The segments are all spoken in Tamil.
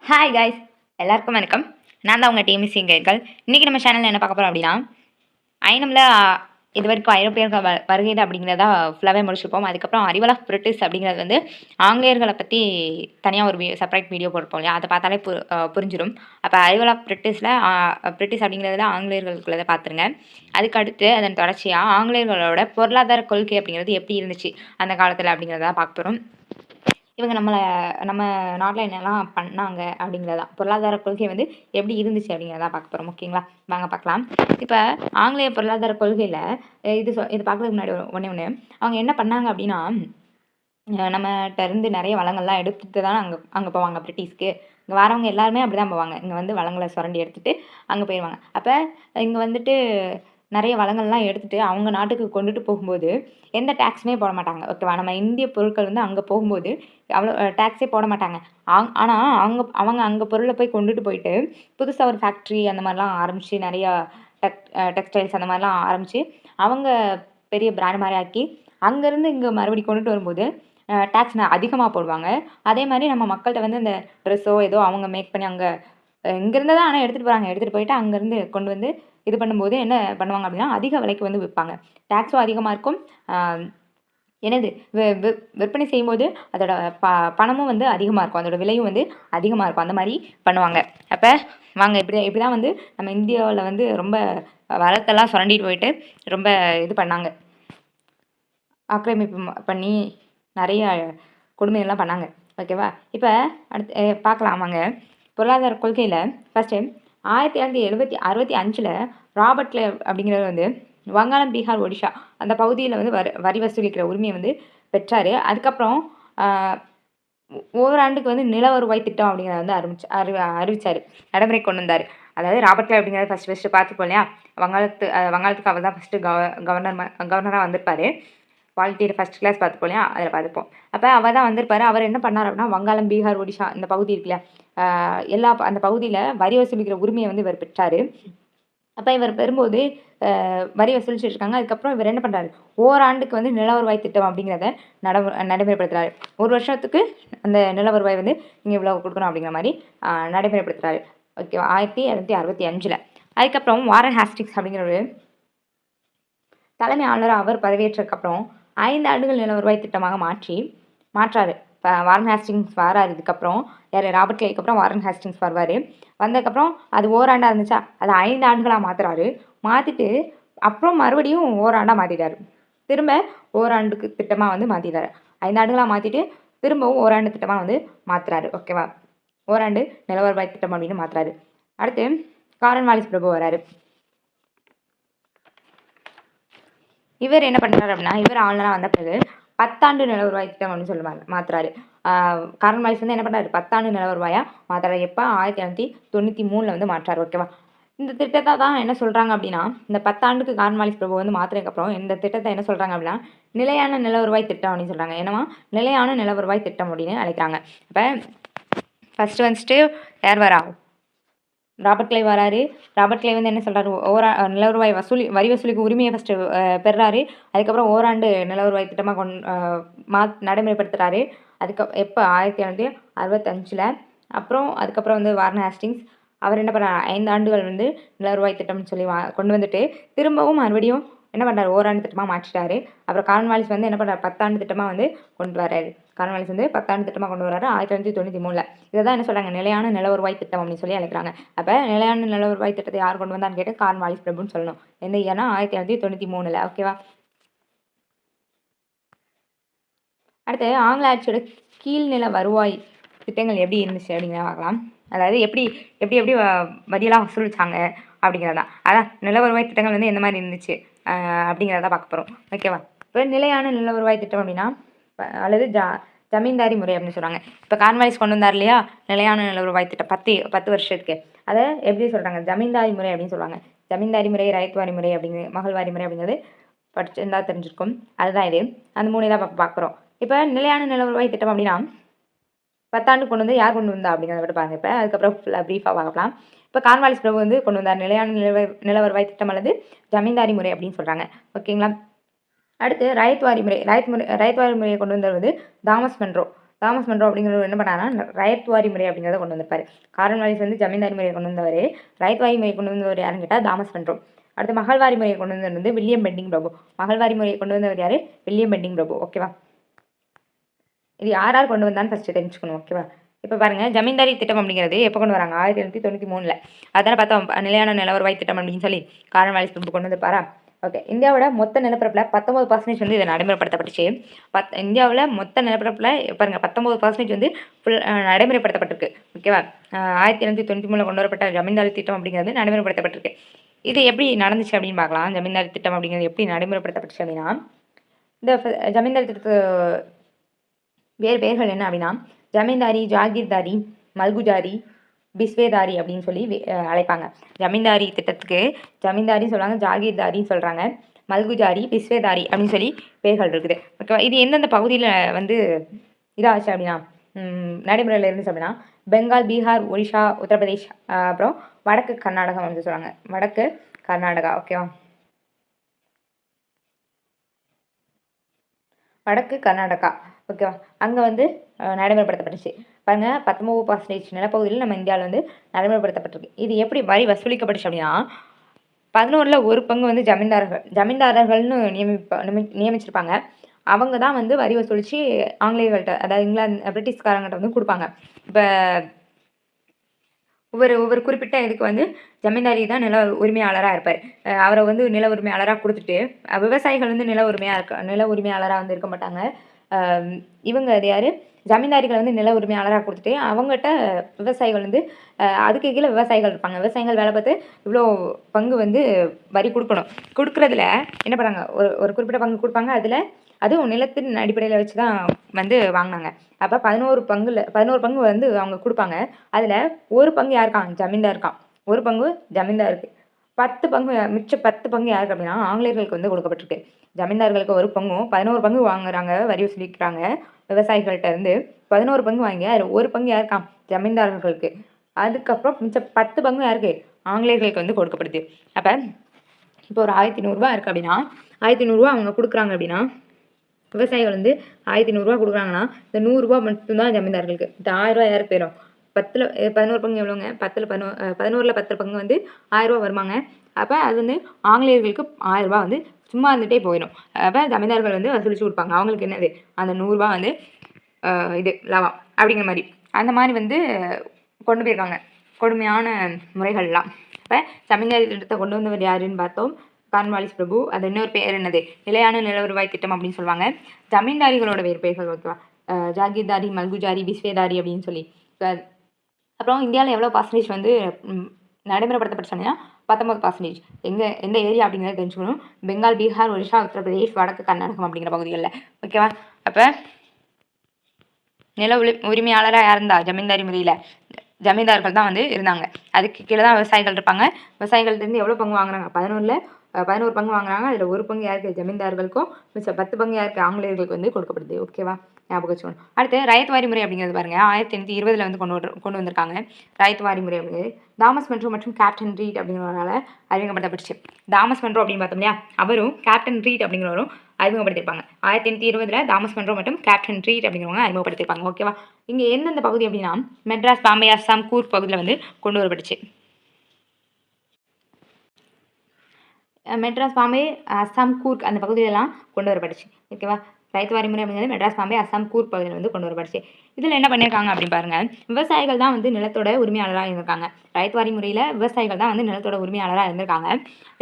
ஹாய் காய்ஸ், எல்லாருக்கும் வணக்கம். நான் தான் உங்கள் டிஎம்சி கைகள். இன்றைக்கி நம்ம சேனலில் என்ன பார்க்க போகிறோம் அப்படின்னா, ஐநமில் இது வரைக்கும் ஐரோப்பியர்கள் வருகைது அப்படிங்கிறதா ஃபுல்லாகவே முடிச்சிருப்போம். அதுக்கப்புறம் அறிவல் ஆஃப் பிரிட்டிஷ் அப்படிங்கிறது வந்து ஆங்கிலேயர்களை பற்றி தனியாக ஒரு செப்பரேட் வீடியோ போட்டிருப்போம் இல்லையா, அதை பார்த்தாலே புரிஞ்சிடும். அப்போ அறிவல் ஆஃப் பிரிட்டிஷில் பிரிட்டிஷ் அப்படிங்கிறதுல ஆங்கிலேயர்களுக்குள்ளதை பார்த்துருங்க. அதுக்கு அடுத்து அதன் தொடர்ச்சியாக ஆங்கிலேயர்களோட பொருளாதார கொள்கை அப்படிங்கிறது எப்படி இருந்துச்சு அந்த காலத்தில் அப்படிங்கிறத பார்க்க போகிறோம். இவங்க நம்ம நாட்டில் என்னெல்லாம் பண்ணாங்க அப்படிங்கிறதான், பொருளாதார கொள்கை வந்து எப்படி இருந்துச்சு அப்படிங்கிறதா பார்க்க போகிறோம். ஓகேங்களா, வாங்க பார்க்கலாம். இப்போ ஆங்கிலேய பொருளாதார கொள்கையில் இது பார்க்கறதுக்கு முன்னாடி ஒன்று அவங்க என்ன பண்ணாங்க அப்படின்னா, நம்மகிட்ட இருந்து நிறைய வளங்கள்லாம் எடுத்துகிட்டு தான் அங்கே போவாங்க பிரிட்டிஷ்க்கு. இங்கே வரவங்க எல்லாருமே அப்படி தான் போவாங்க. இங்கே வந்து வளங்களை சுரண்டி எடுத்துகிட்டு அங்கே போயிடுவாங்க. அப்போ இங்கே வந்துட்டு நிறைய வளங்கள்லாம் எடுத்துகிட்டு அவங்க நாட்டுக்கு கொண்டுட்டு போகும்போது எந்த டேக்ஸுமே போட மாட்டாங்க. ஓகேவா, நம்ம இந்திய பொருட்கள் வந்து அங்கே போகும்போது அவ்வளோ டேக்ஸே போட மாட்டாங்க. ஆனால் அவங்க அங்கே பொருளை போய் கொண்டுட்டு போயிட்டு புதுசாக ஒரு ஃபேக்ட்ரி அந்த மாதிரிலாம் ஆரம்பித்து நிறையா டெக்ஸ்டைல்ஸ் அந்த மாதிரிலாம் ஆரம்பித்து அவங்க பெரிய பிராண்ட் மாதிரி ஆக்கி அங்கேருந்து இங்கே மறுபடியும் கொண்டுட்டு வரும்போது டேக்ஸ் அதிகமாக போடுவாங்க. அதே மாதிரி நம்ம மக்கள்கிட்ட வந்து இந்த ட்ரெஸ்ஸோ ஏதோ அவங்க மேக் பண்ணி அங்கே இங்கேருந்து தான் ஆனால் எடுத்துகிட்டு போகிறாங்க. எடுத்துகிட்டு போயிட்டு அங்கேருந்து கொண்டு வந்து இது பண்ணும்போது என்ன பண்ணுவாங்க அப்படின்னா, அதிக விலைக்கு வந்து விற்பாங்க. டேக்ஸும் அதிகமாக இருக்கும். என்னது விற்பனை செய்யும்போது அதோட பணமும் வந்து அதிகமாக இருக்கும், அதோட விலையும் வந்து அதிகமாக இருக்கும். அந்த மாதிரி பண்ணுவாங்க. அப்போ வாங்க இப்படி தான் வந்து நம்ம இந்தியாவில் வந்து ரொம்ப வளத்தெல்லாம் சுரண்டிட்டு போயிட்டு ரொம்ப இது பண்ணாங்க, ஆக்கிரமிப்பு பண்ணி நிறைய கொடுமைகள்லாம் பண்ணாங்க. ஓகேவா, இப்போ அடுத்து பார்க்கலாம் வாங்க. பொருளாதார கொள்கையில் ஃபஸ்ட்டு 1965 ராபர்ட் கிளைவ் அப்படிங்கிறவர் வந்து வங்காளம், பீகார், ஒடிஷா அந்த பகுதியில் வந்து வரி வசூலிக்கிற உரிமையை வந்து பெற்றார். அதுக்கப்புறம் ஓராண்டுக்கு வந்து நில வருவாய் திட்டம் அப்படிங்கிறத வந்து அறிவிச்சார், நடைமுறை கொண்டு வந்தார். அதாவது ராபர்ட் கிளைவ் அப்படிங்கிறத ஃபஸ்ட்டு பார்த்துப்போம் இல்லையா, வங்காளத்துக்கு அவர் தான் ஃபஸ்ட்டு கவர்னராக வந்திருப்பார். குவாலிட்டியில் ஃபஸ்ட் கிளாஸ் பார்த்துப்போம் இல்லையா, அதில் பார்த்துப்போம். அப்போ அவர் தான் வந்திருப்பார். அவர் என்ன பண்ணார் அப்படின்னா, வங்காளம், பீகார், ஒடிஷா இந்த பகுதி இருக்குல்ல, அந்த பகுதியில் வரி வசூலிக்கிற உரிமையை வந்து இவர் பெற்றார். அப்போ இவர் பெறும்போது வரி வசூலிச்சுட்டு இருக்காங்க. அதுக்கப்புறம் இவர் என்ன பண்ணுறாரு, ஓராண்டுக்கு வந்து நில வருவாய் திட்டம் அப்படிங்கிறத நடைமுறைப்படுத்துகிறாரு. ஒரு வருஷத்துக்கு அந்த நில வருவாய் வந்து இங்கே இவ்வளோ கொடுக்கணும் அப்படிங்கிற மாதிரி நடைமுறைப்படுத்துகிறாரு. ஓகேவா, 1765. அதுக்கப்புறம் வாரன் ஹேஸ்டிங்ஸ் அப்படிங்கிற ஒரு தலைமை ஆளுநர் அவர் பதவியேற்றதுக்கப்புறம் 5 ஆண்டுகள் நில வருவாய் திட்டமாக மாற்றாரு. இப்போ வாரன் ஹேஸ்டிங்ஸ் வராரு. இதுக்கப்புறம் யார், ராபர்ட் கிளைவ்க்கு அப்புறம் வாரன் ஹேஸ்டிங்ஸ் வருவார். வந்ததுக்கப்புறம் அது ஓராண்டாக இருந்துச்சா, அதை 5 ஆண்டுகளாக மாற்றுறாரு. மாற்றிட்டு அப்புறம் மறுபடியும் ஓராண்டாக மாற்றிட்டாரு. திரும்ப ஓராண்டுக்கு திட்டமாக வந்து மாற்றிட்டாரு. 5 ஆண்டுகளாக மாற்றிட்டு திரும்பவும் ஓராண்டு திட்டமாக வந்து மாற்றுறாரு. ஓகேவா, ஓராண்டு நில வருவாய் திட்டம் அப்படின்னு மாற்றுறாரு. அடுத்து காரன்வாலிஸ் பிரபு வராரு. இவர் என்ன பண்ணுறாரு அப்படின்னா, இவர் ஆளுநராக வந்த பிறகு 10 ஆண்டு நில வருவாய் திட்டம் அப்படின்னு சொல்லி மாற்றுறாரு. காரன்வாலிஸ் வந்து என்ன பண்ணுறாரு, 10 ஆண்டு நில வருவாயாக மாற்றுறாரு. எப்போ, 1793 வந்து மாற்றாரு. ஓகேவா, இந்த திட்டத்தை தான் என்ன சொல்கிறாங்க அப்படின்னா, இந்த 10 ஆண்டுக்கு காரன்வாலிஸ் பிரபு வந்து மாற்றுறதுக்கப்புறம் இந்த திட்டத்தை என்ன சொல்கிறாங்க அப்படின்னா, நிலையான நில வருவாய் திட்டம் அப்படின்னு சொல்கிறாங்க. என்னமா, நிலையான நில வருவாய் திட்டம் அப்படின்னு அழைக்கிறாங்க. அப்போ ஃபஸ்ட்டு யார் வரா, ராபர்ட் கிளைவ் வராரு. ராபர்ட் கிளைவ் வந்து என்ன சொல்கிறாரு, நில வருவாய் வரி வசூலிக்கு உரிமையை ஃபஸ்ட்டு பெறாரு. அதுக்கப்புறம் ஓராண்டு நில வருவாய் திட்டமாக நடைமுறைப்படுத்துகிறாரு. எப்போ, 1765. அதுக்கப்புறம் வந்து வாரன் ஹேஸ்டிங்ஸ் அவர் என்ன பண்ணுறாரு, 5 ஆண்டுகள் வந்து நில வருவாய் திட்டம்னு சொல்லி கொண்டு வந்துட்டு திரும்பவும் மறுபடியும் என்ன பண்ணுறாரு, ஓராண்டு திட்டமாக மாற்றிட்டாரு. அப்புறம் காரன்வாலிஸ் வந்து என்ன பண்ணுறாரு, 10 ஆண்டு திட்டமாக வந்து கொண்டு வர்றாரு. காரன்வாலிஸ் வந்து 10 ஆண்டு திட்டமாக கொண்டு வர்றாரு 1993. இதை தான் என்ன சொல்கிறாங்க, நிலையான நில வருவாய் திட்டம் அப்படின்னு சொல்லி அழைக்கிறாங்க. அப்போ நிலையான நில வருவாய் திட்டத்தை யார் கொண்டு வந்தான்னு கேட்டு காரன்வாலிஸ் பிரபுன்னு சொல்லணும். எந்த இயர்னா, 1993. ஓகேவா, அடுத்து ஆங்கில ஆட்சியோட கீழ்நில வருவாய் திட்டங்கள் எப்படி இருந்துச்சு அப்படிங்கிறத பார்க்கலாம். அதாவது எப்படி வரியெல்லாம் வசூலிச்சாங்க அப்படிங்கிறதான். அதான் நில வருவாய் திட்டங்கள் வந்து எந்த மாதிரி இருந்துச்சு அப்படிங்கிறத பார்க்க போகிறோம். ஓகேவா, இப்போ நிலையான நில வருவாய் திட்டம் அப்படின்னா, அல்லது ஜமீன்தாரி முறை அப்படின்னு சொல்கிறாங்க. இப்போ காரன்வாலிஸ் கொண்டு வந்தார் இல்லையா, நிலையான நில வருவாய் திட்டம் 10 வருஷத்துக்கு, அதை எப்படி சொல்கிறாங்க, ஜமீன்தாரி முறை அப்படின்னு சொல்லுவாங்க. ஜமீன்தாரி முறை, ரைத்வாரி முறை அப்படிங்கிறது, மகள்வாரி முறை அப்படிங்கிறது படிச்சிருந்தா தெரிஞ்சிருக்கும். அதுதான் இது. அந்த 3 தான் பார்க்குறோம். இப்போ நிலையான நில வருவாய் திட்டம் அப்படின்னா 10 ஆண்டு கொண்டு வந்து யார் கொண்டு வந்தா அப்படிங்கிறத விட பாருங்க. இப்போ அதுக்கப்புறம் ஃபுல்லாக ப்ரீஃபாக பார்க்கலாம். இப்போ காரன்வாலிஸ் பிரபு வந்து கொண்டு வந்தார் நிலையான நில வருவாய் திட்டம் அல்லது ஜமீன்தாரி முறை அப்படின்னு சொல்கிறாங்க. ஓகேங்களா, அடுத்து ரயத்வாரி முறையை கொண்டு வந்தவர் வந்து தாமஸ் மன்றோ. தாமஸ் மன்றோ அப்படிங்கிறவர் என்ன பண்ணாருன்னா ரயத்வாரி முறை அப்படிங்கிறத கொண்டு வந்திருப்பாரு. கார்ன்வாலிஸ் வந்து ஜமீன்தாரி முறையை கொண்டு வந்தவர். ரயத்வாரி முறையை கொண்டு வந்தவர் யாருன்னு கேட்டால் தாமஸ் மன்றோ. அடுத்து மகள்வாரி முறையை கொண்டு வந்தவர் வந்து வில்லியம் பெண்டிங் பிரபு. மகள்வாரி முறையை கொண்டு வந்தவர் யார்? வில்லியம் பெண்டிங் பிரபு. ஓகேவா? இது யார் யார் கொண்டு வந்தான்னு ஃபஸ்ட்டு தெரிஞ்சுக்கணும். ஓகேவா? இப்போ பாருங்கள், ஜமீன்தாரி திட்டம் அப்படிங்கிறது எப்போ கொண்டு வராங்க? 1793. அதனால் பார்த்தோம் நிலையான நில வருவாய் திட்டம் அப்படின்னு சொல்லி கார்ன்வாலிஸ் பிரபு கொண்டு வந்துப்பாரா? ஓகே. இந்தியாவோட மொத்த நிலப்பரப்பில் 19% வந்து இது நடைமுறைப்படுத்தப்பட்டுச்சு. இந்தியாவில் மொத்த நிலப்பரப்பில் பாருங்கள் 19% வந்து ஃபுல் நடைமுறைப்படுத்தப்பட்டிருக்கு. ஓகேவா? 1793 கொண்டு வரப்பட்ட ஜமீன்தாரி திட்டம் அப்படிங்கிறது நடைமுறைப்படுத்தப்பட்டிருக்கு. இது எப்படி நடந்துச்சு அப்படின்னு பார்க்கலாம். ஜமீன்தாரி திட்டம் அப்படிங்கிறது எப்படி நடைமுறைப்படுத்தப்பட்டுச்சு அப்படின்னா, இந்த ஜமீன்தாரி திட்டத்து வேறு பெயர்கள் என்ன அப்படின்னா ஜமீன்தாரி, ஜாகீர்தாரி, மல்குஜாரி, பிஸ்வேதாரி அப்படின்னு சொல்லி அழைப்பாங்க. ஜமீன்தாரி திட்டத்துக்கு ஜமீன்தாரின்னு சொல்கிறாங்க, ஜாகீர்தாரின்னு சொல்கிறாங்க, மல்குஜாரி, பிஸ்வேதாரி அப்படின்னு சொல்லி பெயர்கள் இருக்குது. ஓகேவா? இது எந்தெந்த பகுதியில் வந்து இதாச்சு அப்படின்னா நடைமுறையில் இருந்துச்சு அப்படின்னா பெங்கால், பீகார், ஒடிஷா, உத்தரப்பிரதேஷ், அப்புறம் வடக்கு கர்நாடகம் வந்து சொல்கிறாங்க. வடக்கு கர்நாடகா. ஓகேவா? வடக்கு கர்நாடகா. ஓகேவா? அங்கே வந்து நடைமுறைப்படுத்தப்பட்டுச்சு. பாருங்கள், 19% நிலப்பகுதியில் நம்ம இந்தியாவில் வந்து நடைமுறைப்படுத்தப்பட்டிருக்கு. இது எப்படி வரி வசூலிக்கப்பட்டுச்சு அப்படின்னா 11ல் 1 பங்கு வந்து ஜமீன்தாரர்கள்னு நியமிச்சிருப்பாங்க. அவங்க தான் வந்து வரி வசூலித்து ஆங்கிலேயர்கள்ட்ட, அதாவது இங்கிலாந்து பிரிட்டிஷ்காரங்கிட்ட வந்து கொடுப்பாங்க. இப்போ ஒவ்வொரு குறிப்பிட்ட இதுக்கு வந்து ஜமீன்தாரி தான் நில உரிமையாளராக இருப்பார். அவரை வந்து நில உரிமையாளராக கொடுத்துட்டு விவசாயிகள் வந்து நில உரிமையாளராக வந்து இருக்க மாட்டாங்க. இவங்க அது யார்? ஜமீன்தாரிகள் வந்து நில உரிமையாளராக கொடுத்துட்டு அவங்ககிட்ட விவசாயிகள் வந்து அதுக்கு கீழே விவசாயிகள் இருப்பாங்க. விவசாயிகள் வேலை பார்த்து இவ்வளோ பங்கு வந்து வரி கொடுக்கணும். கொடுக்குறதுல என்ன பண்ணுறாங்க, ஒரு குறிப்பிட்ட பங்கு கொடுப்பாங்க. அதுவும் நிலத்தின் அடிப்படையில் வச்சு தான் வந்து வாங்கினாங்க. அப்போ 11 பங்கு வந்து அவங்க கொடுப்பாங்க. அதில் ஒரு பங்கு யாருக்கான்? ஜமீன்தார் இருக்கான். ஒரு பங்கு ஜமீன்தாருக்கு. 10 பங்கு, மிச்சம் 10 பங்கு யாருக்கு அப்படின்னா ஆங்கிலேயர்களுக்கு வந்து கொடுக்கப்பட்டிருக்கு. ஜமீன்தார்களுக்கு ஒரு பங்கும் 11 பங்கு வாங்குறாங்க, வரி வசூலிக்கிறாங்க விவசாயிகள்கிட்ட இருந்து. 11 பங்கு வாங்கி அதில் ஒரு பங்கு யாருக்கான்? ஜமீன்தார்களுக்கு. அதுக்கப்புறம் மிச்சம் 10 பங்கு யாருக்கு? ஆங்கிலேயர்களுக்கு வந்து கொடுக்கப்படுது. அப்போ இப்போ ஒரு 1100 இருக்குது அப்படின்னா 1100 அவங்க கொடுக்குறாங்க அப்படின்னா விவசாயிகள் வந்து 1100 கொடுக்குறாங்கன்னா இந்த 100 மட்டும்தான் ஜமீன்தார்களுக்கு. இந்த 1000 யாருக்கு போயிடும்? 10ல் 11 பங்கு எவ்வளோங்க? 11ல் 10 பங்கு வந்து 1000 வருமாங்க. அப்போ அது வந்து ஆங்கிலேயர்களுக்கு 1000 வந்து சும்மா இருந்துகிட்டே போயிடும். அப்போ ஜமீன்தார்கள் வந்து வசூலித்து கொடுப்பாங்க. அவங்களுக்கு என்னது? அந்த 100 வந்து இது லாபம் அப்படிங்கிற மாதிரி. அந்த மாதிரி வந்து கொண்டு போயிருக்காங்க கொடுமையான முறைகள்லாம். இப்போ ஜமீன்தாரி திட்டத்தை கொண்டு வந்தவர் யாருன்னு பார்த்தோம், கார்ன்வாலிஸ் பிரபு. அது இன்னொரு பேர் என்னது? நிலையான நில வருவாய் திட்டம் அப்படின்னு சொல்லுவாங்க. ஜமீன்தாரிகளோட வேறு பெயர்கள். ஓகேவா? ஜாகீர்தாரி, மல்குஜாரி, பிஸ்வேதாரி அப்படின்னு சொல்லி. அப்புறம் இந்தியாவில் எவ்வளோ பர்சன்டேஜ் வந்து நடைமுறைப்படுத்தப்பட்டுச்சுன்னா 19%. எந்த ஏரியா அப்படிங்கிறத தெரிஞ்சுக்கணும். பெங்கால், பீகார், ஒடிஷா, உத்தரப்பிரதேஷ், வடக்கு கர்நாடகம் அப்படிங்கிற பகுதிகளில். ஓகேவா? அப்போ நில உரிமையாளராக யார் இருந்தா? ஜமீன்தாரி முறையில் ஜமீன்தார்கள் தான் வந்து இருந்தாங்க. அதுக்கு கீழே தான் விவசாயிகள் இருப்பாங்க. விவசாயிகள்கிட்டருந்து எவ்வளோ பங்கு வாங்குறாங்க? 11 பங்கு வாங்குறாங்க. அதில் ஒரு பங்கு யாருக்கு? ஜமீன்தார்களுக்கும். மிச்சம் 10 பங்கு யாருக்கு? ஆங்கிலேயர்களுக்கு வந்து கொடுக்கப்படுது. ஓகேவா? ஞாபகம் வச்சுக்கணும். அடுத்து ரயத்வாரி முறை அப்படிங்கிறது பாருங்கள், 1820 வந்து கொண்டு வந்திருக்காங்க. ரயத்வாரி முறை அப்படிங்கிறது தாமஸ் மன்றோ மற்றும் கேப்டன் ரீட் அப்படிங்கிறவரால் அறிமுகப்படுத்தப்பட்டுச்சு. தாமஸ் மன்றோ அப்படின்னு பார்த்தோம் இல்லையா, அவரும் கேப்டன் ரீட் அப்படிங்கிறவரும் அறிமுகப்படுத்தியிருப்பாங்க. 1820 தாமஸ் மன்றோ மற்றும் கேப்டன் ரீட் அப்படிங்கிறவங்க அறிமுகப்படுத்தியிருப்பாங்க. ஓகேவா? இங்கே எந்தெந்த பகுதி அப்படின்னா மெட்ராஸ், பாம்பே, அஸ்ஸாம், கூர்க் பகுதியில் வந்து கொண்டு வரப்பட்டுச்சு. மெட்ராஸ், பாம்பே, அஸ்ஸாம், கூர்க் அந்த பகுதியிலலாம் கொண்டு வரப்பட்டுச்சு. ஓகேவா? ரயத்வாரி முறை அப்படிங்கிறது மெட்ராஸ், பாம்பே, அஸ்ஸாம், கூர்க் பகுதியில் வந்து கொண்டு வரப்பட்டுச்சு. இதில் என்ன பண்ணியிருக்காங்க அப்படின்னு பாருங்கள், விவசாயிகள் தான் வந்து நிலத்தோட உரிமையாளராக இருந்திருக்காங்க. ரயத்வாரி முறையில் விவசாயிகள் தான் வந்து நிலத்தோட உரிமையாளராக இருந்திருக்காங்க.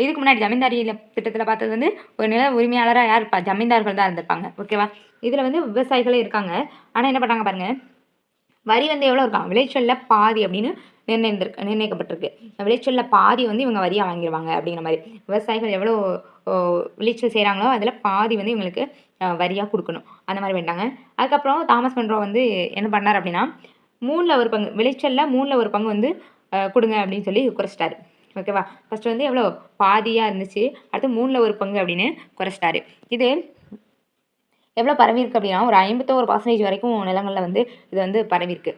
இதுக்கு முன்னாடி ஜமீன்தாரி திட்டத்தில் பார்த்தது வந்து ஒரு நில உரிமையாளராக யார் இருப்பா? ஜமீன்தார்கள் தான் இருந்திருப்பாங்க. ஓகேவா? இதில் வந்து விவசாயிகளே இருக்காங்க. ஆனால் என்ன பண்ணுறாங்க பாருங்கள், வரி வந்து எவ்வளோ இருக்கான்? விளைச்சலில் பாதி அப்படின்னு நிர்ணயிக்கப்பட்டிருக்கு. விளைச்சலில் பாதி வந்து இவங்க வரியாக வாங்கிடுவாங்க அப்படிங்கிற மாதிரி. விவசாயிகள் எவ்வளோ விளைச்சல் செய்கிறாங்களோ அதில் பாதி வந்து இவங்களுக்கு வரியாக கொடுக்கணும். அந்த மாதிரி வேண்டாங்க. அதுக்கப்புறம் தாமஸ் மன்றோ வந்து என்ன பண்ணார் அப்படின்னா 3ல் 1 பங்கு விளைச்சலில் 3ல் 1 பங்கு வந்து கொடுங்க அப்படின்னு சொல்லி குறைச்சிட்டாரு. ஓகேவா? ஃபஸ்ட்டு வந்து எவ்வளோ பாதியாக இருந்துச்சு, அடுத்து 3ல் 1 பங்கு அப்படின்னு குறைச்சிட்டாரு. இது எவ்வளோ பரவியிருக்கு அப்படின்னா ஒரு 51% வரைக்கும் நிலங்களில் வந்து இது வந்து பரவியிருக்கு.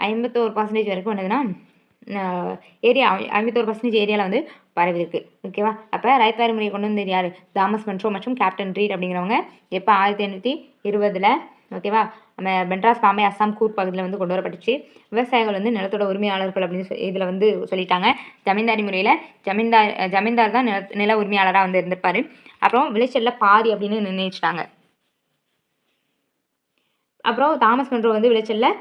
51% வரைக்கும் என்னதுன்னா ஏரியா 51% ஏரியாவில் வந்து பரவியிருக்கு. ஓகேவா? அப்போ ரயத்வாரி முறையை கொண்டு வந்தது யார்? தாமஸ் மன்றோ மற்றும் கேப்டன் ரீட் அப்படிங்கிறவங்க எப்போ? 1820. ஓகேவா? நம்ம மெட்ராஸ், பாம்பே, அஸ்ஸாம், கூர்க் பகுதியில் வந்து கொண்டு வரப்பட்டுச்சு. விவசாயிகள் வந்து நிலத்தோட உரிமையாளர்கள் அப்படின்னு இதில் வந்து சொல்லிட்டாங்க. ஜமீன்தாரி முறையில் ஜமீன்தார் தான் நில உரிமையாளராக வந்து இருந்திருப்பார். அப்புறம் விளைச்சலில் பாதி அப்படின்னு நிர்ணயிச்சிட்டாங்க. அப்புறம் தாமஸ் மன்றோ வந்து விளைச்சலில்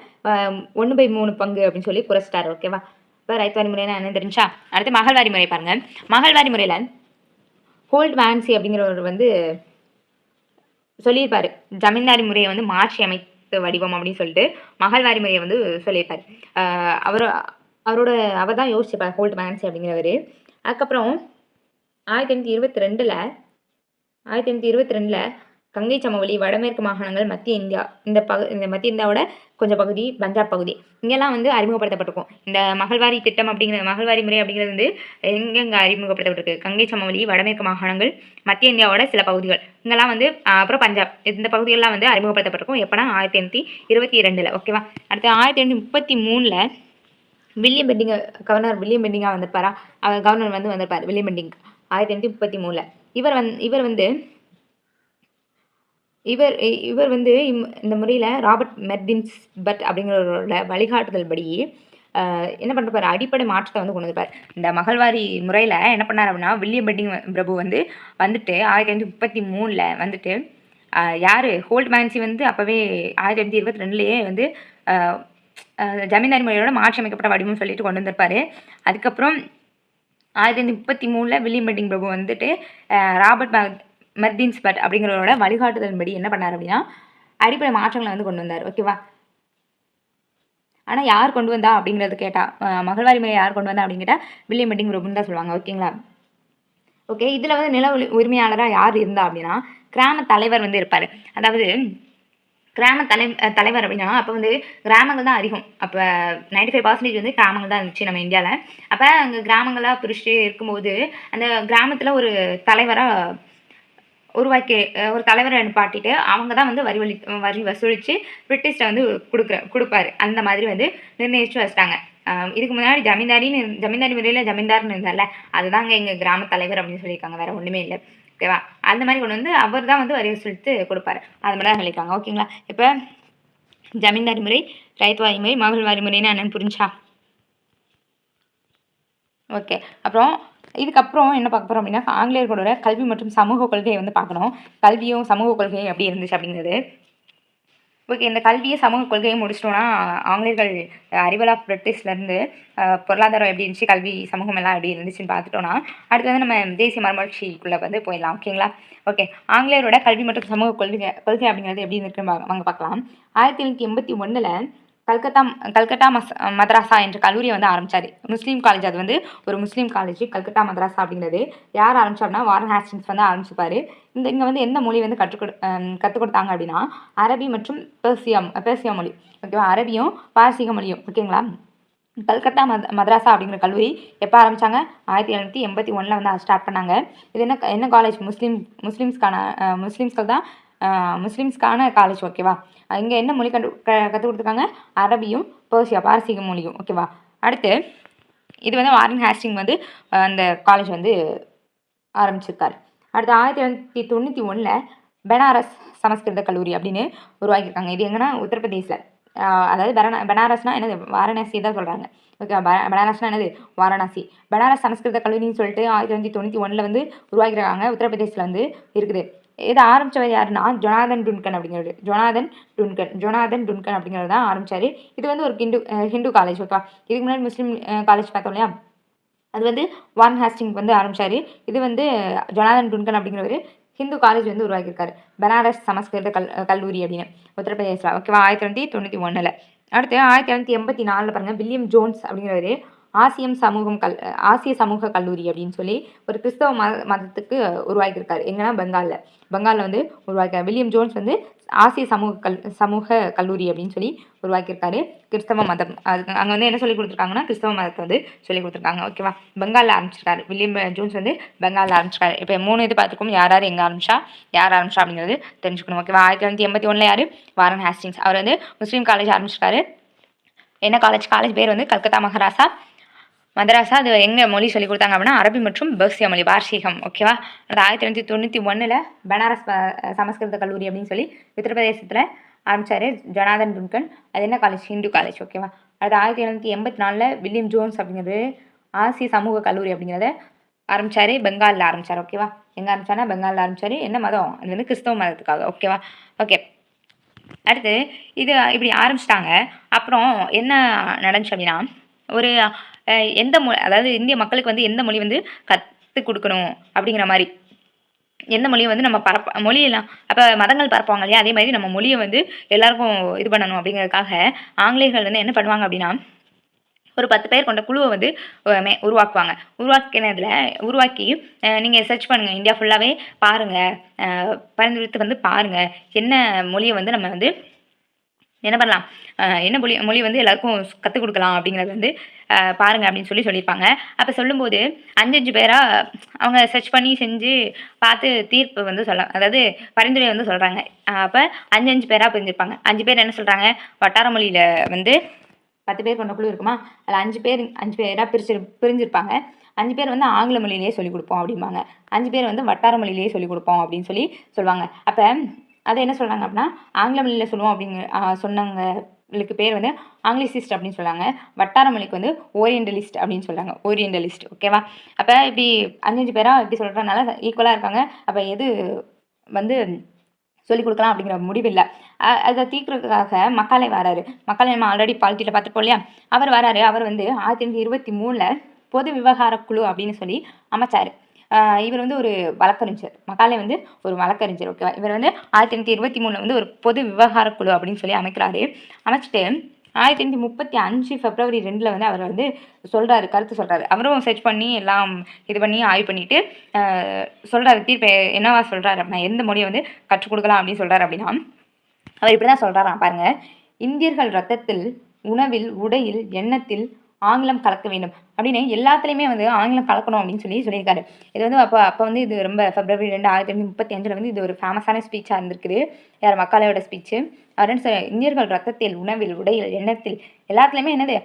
1/3 பங்கு அப்படின்னு சொல்லி குறைச்சிட்டாரு. ஓகேவா? இப்போ ரைத்வாரி முறைனா என்ன தெரிஞ்சா? அடுத்து மகள்வாரி முறை பாருங்கள். மகள்வாரி முறையில் ஹோல்ட் வேன்சி அப்படிங்கிறவர் வந்து சொல்லியிருப்பார். ஜமீன்தாரி முறையை வந்து மாற்றி அமைத்த வடிவம் அப்படின்னு சொல்லிட்டு மகள்வாரி முறையை வந்து சொல்லியிருப்பார். அவர் தான் யோசிச்சிருப்பார் ஹோல்ட் வேன்சி அப்படிங்கிறவர். அதுக்கப்புறம் 1822 கங்கை சமவெளி, வடமேற்கு மாகாணங்கள், மத்திய இந்தியா, இந்த மத்திய இந்தியாவோட கொஞ்சம் பகுதி, பஞ்சாப் பகுதி இங்கெல்லாம் வந்து அறிமுகப்படுத்தப்பட்டிருக்கும். இந்த மகள்வாரி திட்டம் மகள்வாரி முறை அப்படிங்கிறது வந்து எங்கெங்கே அறிமுகப்படுத்தப்பட்டிருக்கு? கங்கை சமவெளி, வடமேற்கு மாகாணங்கள், மத்திய இந்தியாவோட சில பகுதிகள் இங்கெல்லாம் வந்து, அப்புறம் பஞ்சாப், இந்த பகுதிகள்லாம் வந்து அறிமுகப்படுத்தப்பட்டிருக்கும். எப்போனா 1822. ஓகேவா? அடுத்து 1833 வில்லியம் பெண்டிங், கவர்னர் வில்லியம் பெண்டிங்காக வந்திருப்பாரா? கவர்னர் வந்து வந்திருப்பார் வில்லியம் பெண்டிங் 1833. இவர் வந்து இந்த முறையில் ராபர்ட் மெர்டின்ஸ்பர்ட் அப்படிங்கிறவரோட வழிகாட்டுதல் படி என்ன பண்ணிருப்பார்? அடிப்படை மாற்றத்தை வந்து கொண்டு வந்திருப்பார். இந்த மகள்வாரி முறையில் என்ன பண்ணார் அப்படின்னா, வில்லியம் பெண்டிங் பிரபு வந்துட்டு 1833 வந்துட்டு யார் ஹோல்ட் மேன்சி வந்து அப்போவே 1822 வந்து ஜமீன்தாரி முறையோட மாற்றி அமைக்கப்பட்ட வடிவம் சொல்லிட்டு கொண்டு வந்திருப்பார். அதுக்கப்புறம் 1833 வில்லியம் பெண்டிங் பிரபு வந்துட்டு ராபர்ட் மெர்டின்ஸ்பர்ட் அப்படிங்கிறவரோட வழிகாட்டுதலின்படி என்ன பண்ணார் அப்படின்னா, அடிப்படை மாற்றங்களை வந்து கொண்டு வந்தார். ஓகேவா? ஆனால் யார் கொண்டு வந்தா அப்படிங்கிறது கேட்டால், மகள்வாரி முறை யார் கொண்டு வந்தா அப்படின்னு கேட்டால் வில்லியம் பெண்டிங் பிரபுன்னு தான் சொல்லுவாங்க. ஓகேங்களா? ஓகே, இதில் வந்து நில உரிமையாளராக யார் இருந்தா அப்படின்னா, கிராம தலைவர் வந்து இருப்பார். அதாவது கிராம தலைவர் அப்படின்னா, அப்போ வந்து கிராமங்கள் தான் அதிகம். அப்போ 95% வந்து கிராமங்கள் தான் இருந்துச்சு நம்ம இந்தியாவில். அப்போ அங்கே கிராமங்களாக பிரிச்சுட்டு இருக்கும்போது அந்த கிராமத்தில் ஒரு தலைவராக உருவாக்கி ஒரு தலைவரை நிப்பாட்டிட்டு அவங்க தான் வந்து வரி வசூலித்து பிரிட்டிஷ்ட வந்து கொடுப்பாரு. அந்த மாதிரி வந்து நிர்ணயிச்சு வச்சிட்டாங்க. இதுக்கு முன்னாடி ஜமீன்தாரி முறையில் ஜமீன்தார்னு இருந்தால, அதுதாங்க எங்கள் கிராம தலைவர் அப்படின்னு சொல்லியிருக்காங்க. வேறு ஒன்றுமே இல்லை. ஓகேவா? அந்த மாதிரி கொண்டு வந்து அவர் தான் வந்து வரி வசூலித்து கொடுப்பாரு. அது மாதிரி தான் சொல்லியிருக்காங்க. ஓகேங்களா? இப்போ ஜமீன்தாரி முறை, ரைத்வாரி முறை, மகள்வாரி முறைன்னு என்னென்னு புரிஞ்சா? ஓகே. அப்புறம் இதுக்கப்புறம் என்ன பார்க்க போகிறோம் அப்படின்னா, ஆங்கிலேயர்களோட கல்வி மற்றும் சமூக கொள்கையை வந்து பார்க்கணும். கல்வியும் சமூக கொள்கையும் எப்படி இருந்துச்சு அப்படிங்கிறது. ஓகே, இந்த கல்வியை சமூக கொள்கையை முடிச்சிட்டோன்னா, ஆங்கிலேயர்கள் அரிவல் ஆஃப் பிரிட்டிஷ்லேருந்து பொருளாதாரம் எப்படி இருந்துச்சு, கல்வி சமூகம் எல்லாம் எப்படி இருந்துச்சுன்னு பார்த்துட்டோன்னா, அடுத்து வந்து நம்ம தேசிய மறுமலர்ச்சிக்குள்ளே வந்து போயிடலாம். ஓகேங்களா? ஓகே, ஆங்கிலேயரோட கல்வி மற்றும் சமூக கொள்கை அப்படிங்கிறது எப்படி இருக்குன்னு வாங்க பார்க்கலாம். 1781 கல்கத்தா மதராசா என்ற கல்லூரியை வந்து ஆரம்பித்தார். முஸ்லீம் காலேஜ், அது வந்து ஒரு முஸ்லீம் காலேஜ். கல்கத்தா மதராசா அப்படிங்கிறது யார் ஆரம்பிச்சா அப்படின்னா, வாரன் ஹேஸ்டிங்ஸ் வந்து ஆரம்பிச்சுப்பார். இங்கே வந்து எந்த மொழி வந்து கற்றுக் கொடுத்தாங்க அப்படின்னா, அரபி மற்றும் பெர்சியா மொழி. ஓகேவா? அரபியும் பாரசீக மொழியும். ஓகேங்களா? கல்கத்தா மதராசா அப்படிங்கிற கல்லூரி எப்போ ஆரம்பித்தாங்க? 1781 வந்து ஸ்டார்ட் பண்ணாங்க. இது என்ன காலேஜ்? முஸ்லீம்ஸ்க்கான காலேஜ். ஓகேவா? இங்கே என்ன மொழி கற்றுக் கொடுத்துருக்காங்க? அரபியும் பாரசீக மொழியும். ஓகேவா? அடுத்து இது வந்து வாரன் ஹேஸ்டிங் வந்து அந்த காலேஜ் வந்து ஆரம்பிச்சிருக்காரு. அடுத்து 1791 பெனாரஸ் சமஸ்கிருத கல்லூரி அப்படின்னு உருவாக்கியிருக்காங்க. இது எங்கன்னா உத்தரப்பிரதேசில். அதாவது பெனாரஸ்னால் என்னது? வாரணாசி தான் சொல்கிறாங்க. ஓகே, பெனாரஸ்னால் என்னது? வாரணாசி. பெனாரஸ் சமஸ்கிருத கல்லூரின்னு சொல்லிட்டு 1791 வந்து உருவாக்கியிருக்காங்க. உத்தரப்பிரதேசில் வந்து இருக்குது. இதை ஆரம்பித்தவர் யாருன்னா, ஜொனாதன் டுன்கன் அப்படிங்கிறது. ஜொனாதன் டுன்கன் அப்படிங்கிறது தான் ஆரம்பித்தார். இது வந்து ஒரு ஹிந்து காலேஜ். ஓகேவா? இதுக்கு முன்னாடி முஸ்லீம் காலேஜ் பார்த்தோம் இல்லையா, அது வந்து வாரன் ஹேஸ்டிங் வந்து ஆரம்பித்தார். இது வந்து ஜொனாதன் டுன்கன் அப்படிங்கிறவர் ஹிந்து காலேஜ் வந்து உருவாக்கியிருக்காரு. பெனாரஸ் சமஸ்கிருத கல்லூரி அப்படின்னு உத்தரப்பிரதேசில். ஓகேவா? 1791. அடுத்து 1784 பாருங்கள், வில்லியம் ஜோன்ஸ் அப்படிங்கிறவர் ஆசிய சமூக கல்லூரி அப்படின்னு சொல்லி ஒரு கிறிஸ்தவ மதத்துக்கு உருவாக்கியிருக்காரு. எங்கன்னா பெங்காலில் வந்து உருவாக்கியிருக்காரு. வில்லியம் ஜோன்ஸ் வந்து ஆசிய சமூக கல்லூரி அப்படின்னு சொல்லி உருவாக்கியிருக்காரு. கிறிஸ்தவ மதம், அது அங்கே வந்து என்ன சொல்லி கொடுத்துருக்காங்கன்னா, கிறிஸ்தவ மதத்தை வந்து சொல்லி கொடுத்துருக்காங்க. ஓகேவா? பெங்காலில் ஆரம்பிச்சிருக்காரு. வில்லியம் ஜோன்ஸ் வந்து பெங்காலில் ஆரம்பிச்சிருக்காரு. இப்போ 3 இது பார்த்துக்கும், யார் எங்கே ஆரம்பிச்சா அப்படிங்கிறது தெரிஞ்சுக்கணும். ஓகேவா? 1781 யார்? Warren Hastings. அவர் வந்து முஸ்லீம் காலேஜ் ஆரம்பிச்சிருக்காரு. என்ன காலேஜ் பேர் வந்து கல்கத்தா மதராசா. அது எங்கே மொழி சொல்லி கொடுத்தாங்க அப்படின்னா, அரபி மற்றும் பெர்சியா மொழி, பாரசீகம். ஓகேவா? அது 1791 பெனாரஸ் சமஸ்கிருத கல்லூரி அப்படின்னு சொல்லி உத்தரப்பிரதேசத்தில் ஆரம்பித்தார் ஜொனாதன் டுன்கன். அது என்ன காலேஜ்? ஹிந்து காலேஜ். ஓகேவா. அது 1784 வில்லியம் ஜோன்ஸ் அப்படிங்கிறது ஆசிய சமூக கல்லூரி அப்படிங்கிறத ஆரம்பித்தார். பெங்காலில் ஆரம்பித்தார். ஓகேவா. எங்கே ஆரம்பித்தாருன்னா பெங்காலில் ஆரம்பித்தார். என்ன மதம்? அது வந்து கிறிஸ்தவ மதத்துக்காக. ஓகேவா. ஓகே. அடுத்து இது இப்படி ஆரம்பிச்சிட்டாங்க. அப்புறம் என்ன நடந்துச்சு அப்படின்னா ஒரு எந்த அதாவது இந்திய மக்களுக்கு வந்து எந்த மொழி வந்து கற்றுக் கொடுக்கணும் அப்படிங்கிற மாதிரி எந்த மொழியை வந்து நம்ம மொழியெல்லாம் அப்போ மதங்கள் பரப்புவாங்க இல்லையா, அதே மாதிரி நம்ம மொழியை வந்து எல்லாருக்கும் இது பண்ணணும் அப்படிங்கிறதுக்காக ஆங்கிலேயர்கள் வந்து என்ன பண்ணுவாங்க அப்படின்னா ஒரு 10 பேர் கொண்ட குழுவை வந்து உருவாக்குவாங்க. உருவாக்கி நீங்கள் சர்ச் பண்ணுங்கள், இந்தியா ஃபுல்லாகவே பாருங்கள், பரிந்துரைத்து வந்து பாருங்கள் என்ன மொழியை வந்து நம்ம வந்து என்ன பண்ணலாம், என்ன மொழி வந்து எல்லாருக்கும் கற்றுக் கொடுக்கலாம் அப்படிங்கிறது வந்து பாருங்கள் அப்படின்னு சொல்லியிருப்பாங்க. அப்போ சொல்லும்போது 5 பேராக அவங்க சர்ச் பண்ணி செஞ்சு பார்த்து தீர்ப்பு வந்து அதாவது பரிந்துரை வந்து சொல்கிறாங்க. அப்போ 5 பேராக பிரிஞ்சிருப்பாங்க. 5 பேர் என்ன சொல்கிறாங்க, வட்டார மொழியில் வந்து 10 பேர் கொண்ட குழு இருக்குமா, அதில் 5 பேராக பிரிஞ்சிருப்பாங்க. 5 பேர் வந்து ஆங்கில மொழியிலேயே சொல்லிக் கொடுப்போம் அப்படிம்பாங்க. 5 பேர் வந்து வட்டார மொழியிலேயே சொல்லிக் கொடுப்போம் அப்படின்னு சொல்லுவாங்க. அப்போ அதை என்ன சொல்கிறாங்க அப்படின்னா ஆங்கில மொழியில் சொல்லுவோம் சொன்னவங்களுக்கு பேர் வந்து ஆங்கிலிசிஸ்ட் அப்படின்னு சொல்கிறாங்க. வட்டார மொழிக்கு வந்து ஓரியண்டலிஸ்ட் அப்படின்னு சொல்கிறாங்க. ஓரியண்டலிஸ்ட். ஓகேவா. அப்போ இப்படி 5 பேராக இப்படி சொல்கிறதுனால ஈக்குவலாக இருக்காங்க. அப்போ எது வந்து சொல்லிக் கொடுக்கலாம் அப்படிங்கிற முடிவில்லை. அதை தீர்க்கிறதுக்காக மக்காலே வராரு. மக்காலே நம்ம ஆல்ரெடி பாலிட்டியில் பார்த்துப்போம் இல்லையா, அவர் வராரு. அவர் வந்து 1923 பொது விவகார குழு அப்படின்னு சொல்லி அமைச்சார். இவர் வந்து ஒரு வழக்கறிஞர். மக்காலே வந்து ஒரு வழக்கறிஞர். ஓகேவா. இவர் வந்து 1923 வந்து ஒரு பொது விவகார குழு அப்படின்னு சொல்லி அமைக்கிறாரு. அமைச்சிட்டு 1935 February 2 வந்து அவர் வந்து சொல்கிறாரு, கருத்து சொல்கிறாரு. அவரும் சர்ச் பண்ணி எல்லாம் இது பண்ணி ஆய்வு பண்ணிவிட்டு சொல்கிறாரு. தீர்ப்பு என்னவா சொல்கிறாரு அப்படின்னா எந்த மொழியை வந்து கற்றுக் கொடுக்கலாம் அப்படின்னு சொல்கிறாரு அப்படின்னா அவர் இப்படி தான் சொல்கிறாராம் பாருங்கள். இந்தியர்கள் ரத்தத்தில், உணவில், உடையில், எண்ணத்தில் ஆங்கிலம் கலக்க வேண்டும் அப்படின்னு எல்லாத்துலேயுமே வந்து ஆங்கிலம் கலக்கணும் அப்படின்னு சொல்லியிருக்காரு. இது வந்து அப்போ வந்து இது ரொம்ப February 2, 1935 வந்து இது ஒரு ஃபேமஸான ஸ்பீச்சாக இருந்திருக்குது. யார்? மக்காலேயோட ஸ்பீச்சு. அவர் என்ன இந்தியர்கள் ரத்தத்தில், உணவில், உடையில், எண்ணத்தில் எல்லாத்துலேயுமே என்னது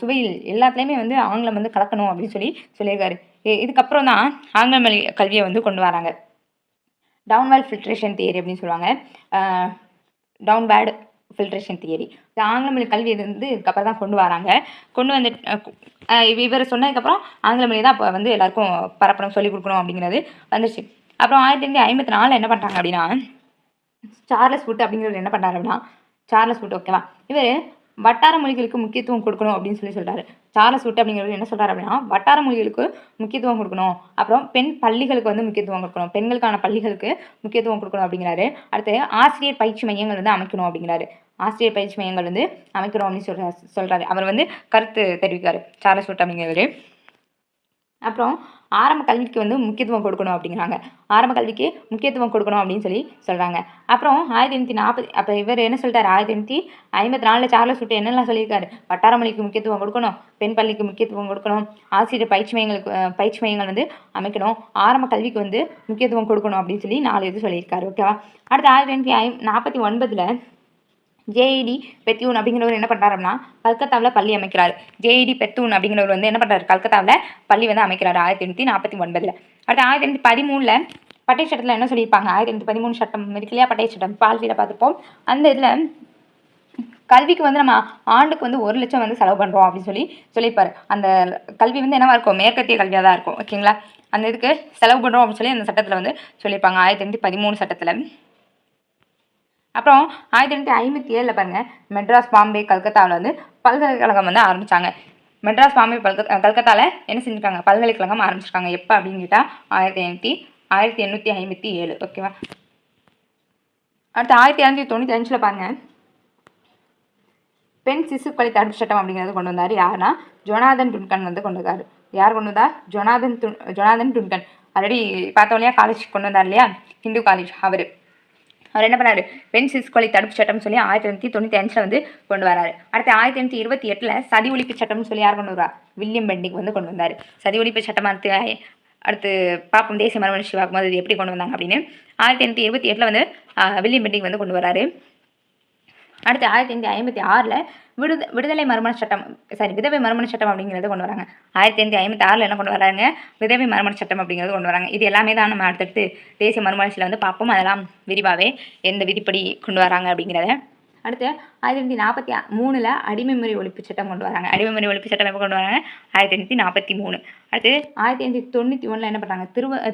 சுவையில் எல்லாத்துலேயுமே வந்து ஆங்கிலம் வந்து கலக்கணும் அப்படின்னு சொல்லியிருக்காரு. இதுக்கப்புறம் தான் ஆங்கில மொழி கல்வியை வந்து கொண்டு வராங்க. டவுன்வேர்ட் ஃபில்ட்ரேஷன் தியரி அப்படின்னு சொல்லுவாங்க. Downward filtration theory. ஆங்கில மொழி கல்வி வந்து இதுக்கப்புறம் தான் கொண்டு வராங்க. கொண்டு வந்து இவர் சொன்னதுக்கப்புறம் ஆங்கில மொழி தான் அப்போ வந்து எல்லாருக்கும் பரப்பணும், சொல்லிக் கொடுக்கணும் அப்படிங்கிறது வந்துருச்சு. அப்புறம் 1954 என்ன பண்ணுறாங்க அப்படின்னா சார்லஸ் வுட் அப்படிங்கிறது என்ன பண்ணுறாரு அப்படின்னா சார்லஸ் வுட். ஓகேவா. இவர் வட்டார மொழிகளுக்கு முக்கியத்துவம் கொடுக்கணும் அப்படின்னு சொல்கிறாரு. சார்லஸ் வுட் அப்படிங்கிறது என்ன சொல்கிறார் அப்படின்னா வட்டார மொழிகளுக்கு முக்கியத்துவம் கொடுக்கணும், அப்புறம் பெண் பள்ளிகளுக்கு வந்து முக்கியத்துவம் கொடுக்கணும், பெண்களுக்கான பள்ளிகளுக்கு முக்கியத்துவம் கொடுக்கணும் அப்படிங்கிறாரு. அடுத்து ஆசிரியர் பயிற்சி மையங்கள் வந்து அமைக்கணும் அப்படிங்கிறாரு. ஆசிரியர் பயிற்சி மையங்கள் வந்து அமைக்கணும் அப்படின்னு சொல்கிறாரு. அவர் வந்து கருத்து தெரிவிக்காரு சார்லஸ் வுட் அப்படிங்கிறவர். அப்புறம் ஆரம்ப கல்விக்கு வந்து முக்கியத்துவம் கொடுக்கணும் அப்படிங்கிறாங்க. ஆரம்ப கல்விக்கு முக்கியத்துவம் கொடுக்கணும் அப்படின்னு சொல்கிறாங்க. அப்புறம் 1940 அப்போ இவர் என்ன சொல்லிட்டாரு, 1954 சார்லஸ் வுட் என்னெல்லாம் சொல்லியிருக்காரு, வட்டார மொழிக்கு முக்கியத்துவம் கொடுக்கணும், பெண் பள்ளிக்கு முக்கியத்துவம் கொடுக்கணும், ஆசிரியர் பயிற்சி மையங்கள் வந்து அமைக்கணும், ஆரம்ப கல்விக்கு வந்து முக்கியத்துவம் கொடுக்கணும் அப்படின்னு சொல்லி 4 இது சொல்லியிருக்காரு. ஓகேவா. அடுத்து 1949 ஜேஇடி பெத்தூன் அப்படிங்கிறவர் என்ன பண்ணுறாருன்னா கல்கத்தாவில் பள்ளி அமைக்கிறார். ஜேஇடி பெத்தூன் அப்படிங்கிறவர் வந்து என்ன பண்ணுறாரு, கல்கத்தாவில் பள்ளி வந்து அமைக்கிறார் 1949. அடுத்து 1913 பட்டய சட்டத்தில் என்ன சொல்லியிருப்பாங்க, 1913 சட்டம் இருக்கு இல்லையா, பட்டய சட்டம் பால்வியில் பார்த்துப்போம். அந்த இதில் கல்விக்கு வந்து நம்ம ஆண்டுக்கு வந்து 1 லட்சம் வந்து செலவு பண்ணுறோம் அப்படின்னு சொல்லியிருப்பார். அந்த கல்வி வந்து என்னவா இருக்கும், மேற்கத்திய கல்வியாக தான் இருக்கும். ஓகேங்களா. அந்த இதுக்கு செலவு பண்ணுறோம் அப்படின்னு சொல்லி அந்த சட்டத்தில் வந்து சொல்லியிருப்பாங்க 1913 சட்டத்தில். அப்புறம் 1957 பாருங்கள் மெட்ராஸ், பாம்பே, கல்கத்தாவில் வந்து பல்கலைக்கழகம் வந்து ஆரம்பித்தாங்க. மெட்ராஸ், பாம்பே, கல்கத்தாவில் என்ன செஞ்சுருக்காங்க, பல்கலைக்கழகம் ஆரம்பிச்சிருக்காங்க. எப்போ அப்படின்னு கேட்டால் 1857. ஓகேவா. அடுத்து 1795 பாருங்கள் பெண் சிசு கொலை தடுப்பு சட்டம் அப்படிங்கிறது கொண்டு வந்தார். யாருன்னா ஜொனாதன் டுன்கன் வந்து கொண்டு வந்தார். யார் கொண்டு வந்தார், ஜொனாதன் டுன்கன். ஆல்ரெடி பார்த்தோம் இல்லையா, காலேஜ் கொண்டு வந்தார் இல்லையா, ஹிந்து காலேஜ். அவர் என்ன பண்ணார், பெண் சிசு கொலை தடுப்பு சட்டம் சொல்லி 1995 வந்து கொண்டு வராரு. அடுத்து 1928 சதி ஒழிப்பு சட்டம்னு சொல்லி யார் கொண்டு வருவா, வில்லியம் பெண்டிங் வந்து கொண்டு வந்தார். சதி ஒழிப்பு சட்டம் அடுத்து பார்ப்போம் தேசிய மறுமலர்ச்சி சிவாக்கும் போது எப்படி கொண்டு வந்தாங்க அப்படின்னு. 1928 வந்து வில்லியம் பெண்டிங் வந்து கொண்டு வராரு. அடுத்து 1956 விடுதலை மறுமண சட்டம் விதவை மறுமண சட்டம் அப்படிங்கிறது கொண்டு வராங்க. 1956 என்ன கொண்டு வராங்க, விதவை மறுமண சட்டம் அப்படிங்கிறது கொண்டு வராங்க. இது எல்லாமே தான் நம்ம அடுத்தடுத்து தேசிய மறுமலர்ச்சியில் வந்து பார்ப்போம். அதெல்லாம் விரிவாகவே எந்த விதிப்படி கொண்டு வராங்க அப்படிங்கிறத அடுத்து 1843 அடிமை முறை ஒழிப்பு சட்டம் கொண்டு வராங்க. அடிமை முறை ஒழிப்பு சட்டம் எப்போ கொண்டு வராங்க? 1843. அடுத்து 1891 என்ன பண்ணுறாங்க?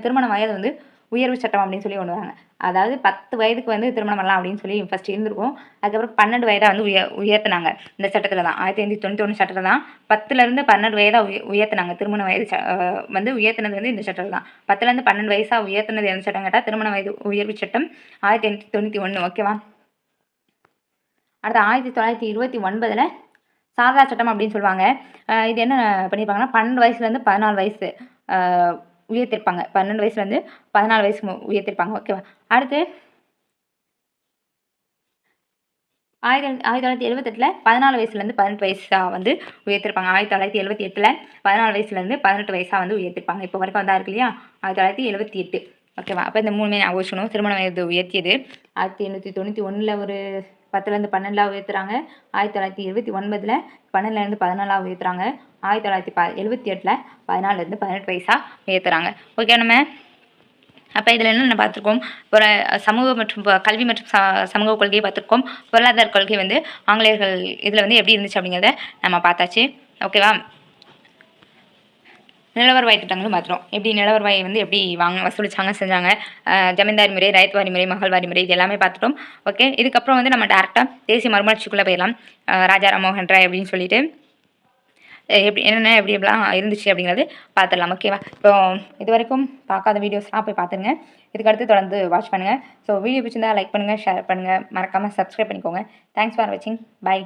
திருமண வயது வந்து உயர்வு சட்டம் அப்படின்னு சொல்லி கொண்டு வராங்க. அதாவது 10 வயதுக்கு வந்து திருமணம் பண்ணலாம் அப்படின்னு சொல்லி ஃபஸ்ட்டு இருந்திருக்கும். அதுக்கப்புறம் 12 வயதாக வந்து உயர்த்தினாங்க. இந்த சட்டத்தில் தான் 1891 சட்டத்தில் தான் 10லேருந்து 12 வயதாக உயர்த்தினாங்க. திருமண வயது வந்து உயர்த்தினது வந்து இந்த சட்டத்தில் தான். 10லேருந்து 12 வயசாக உயர்த்தினது எந்த சட்டம் கேட்டால் திருமண வயது உயர்வு சட்டம் 1891. ஓகேவா? அடுத்து 1929 சாரதா சட்டம் அப்படின்னு சொல்லுவாங்க. இது என்ன பண்ணியிருப்பாங்கன்னா 12 வயசுலேருந்து 14 வயசு உயர்த்திருப்பாங்க. 12 வயசுலேருந்து 14 வயசு உயர்த்திருப்பாங்க. ஓகேவா? அடுத்து 1978 14 வயசுலேருந்து 18 வயசாக வந்து உயர்த்திருப்பாங்க. 1978 14 வயசுலேருந்து 18 வயசாக வந்து உயர்த்திருப்பாங்க. இப்போ வரைக்கும் வந்தா இருக்கு இல்லையா? 1978. ஓகேவா? அப்போ இந்த 3மே ஞாபகம் வச்சுக்கணும். திருமண வயது உயர்த்தியது 1891 ஒரு 10லேருந்து 12 உயர்த்துறாங்க. 1929 12லேருந்து 14 உயர்த்துறாங்க. 1978 14லேருந்து 18 வயசாக உயர்த்துறாங்க. ஓகே, நம்ம அப்போ இதில் என்ன பார்த்துருக்கோம்? ஒரு சமூக மற்றும் கல்வி மற்றும் சமூக கொள்கையை பார்த்துருக்கோம். பொருளாதார கொள்கை வந்து ஆங்கிலேயர்கள் இதில் வந்து எப்படி இருந்துச்சு அப்படிங்கிறத நம்ம பார்த்தாச்சு. ஓகேவா? நிலவரவாய் திட்டங்களும் பார்த்துரும். எப்படி நிலவரவாயை வந்து எப்படி வசூலிச்சாங்க செஞ்சாங்க. ஜமீன்தாரி முறை, ரயத்வாரி முறை, மகள்வாரி முறை இது எல்லாமே பார்த்துட்டோம். ஓகே, இதுக்கப்புறம் வந்து நம்ம டேரெக்டாக தேசிய மறுமலர்ச்சிக்குள்ளே போயிடலாம். ராஜா ராம்மோகன் ராய் அப்படின்னு சொல்லிட்டு எப்படிலாம் இருந்துச்சு அப்படிங்கிறது பார்த்துடலாம். ஓகேவா? இப்போ இது வரைக்கும் பார்க்காத வீடியோஸ்லாம் போய் பார்த்துருங்க. இதுக்கடுத்து தொடர்ந்து வாட்ச் பண்ணுங்கள். ஸோ வீடியோ பிடிச்சிருந்தா லைக் பண்ணுங்கள், ஷேர் பண்ணுங்கள், மறக்காமல் சப்ஸ்கிரைப் பண்ணிக்கோங்க. தேங்க்ஸ் ஃபார் வாட்சிங். பை.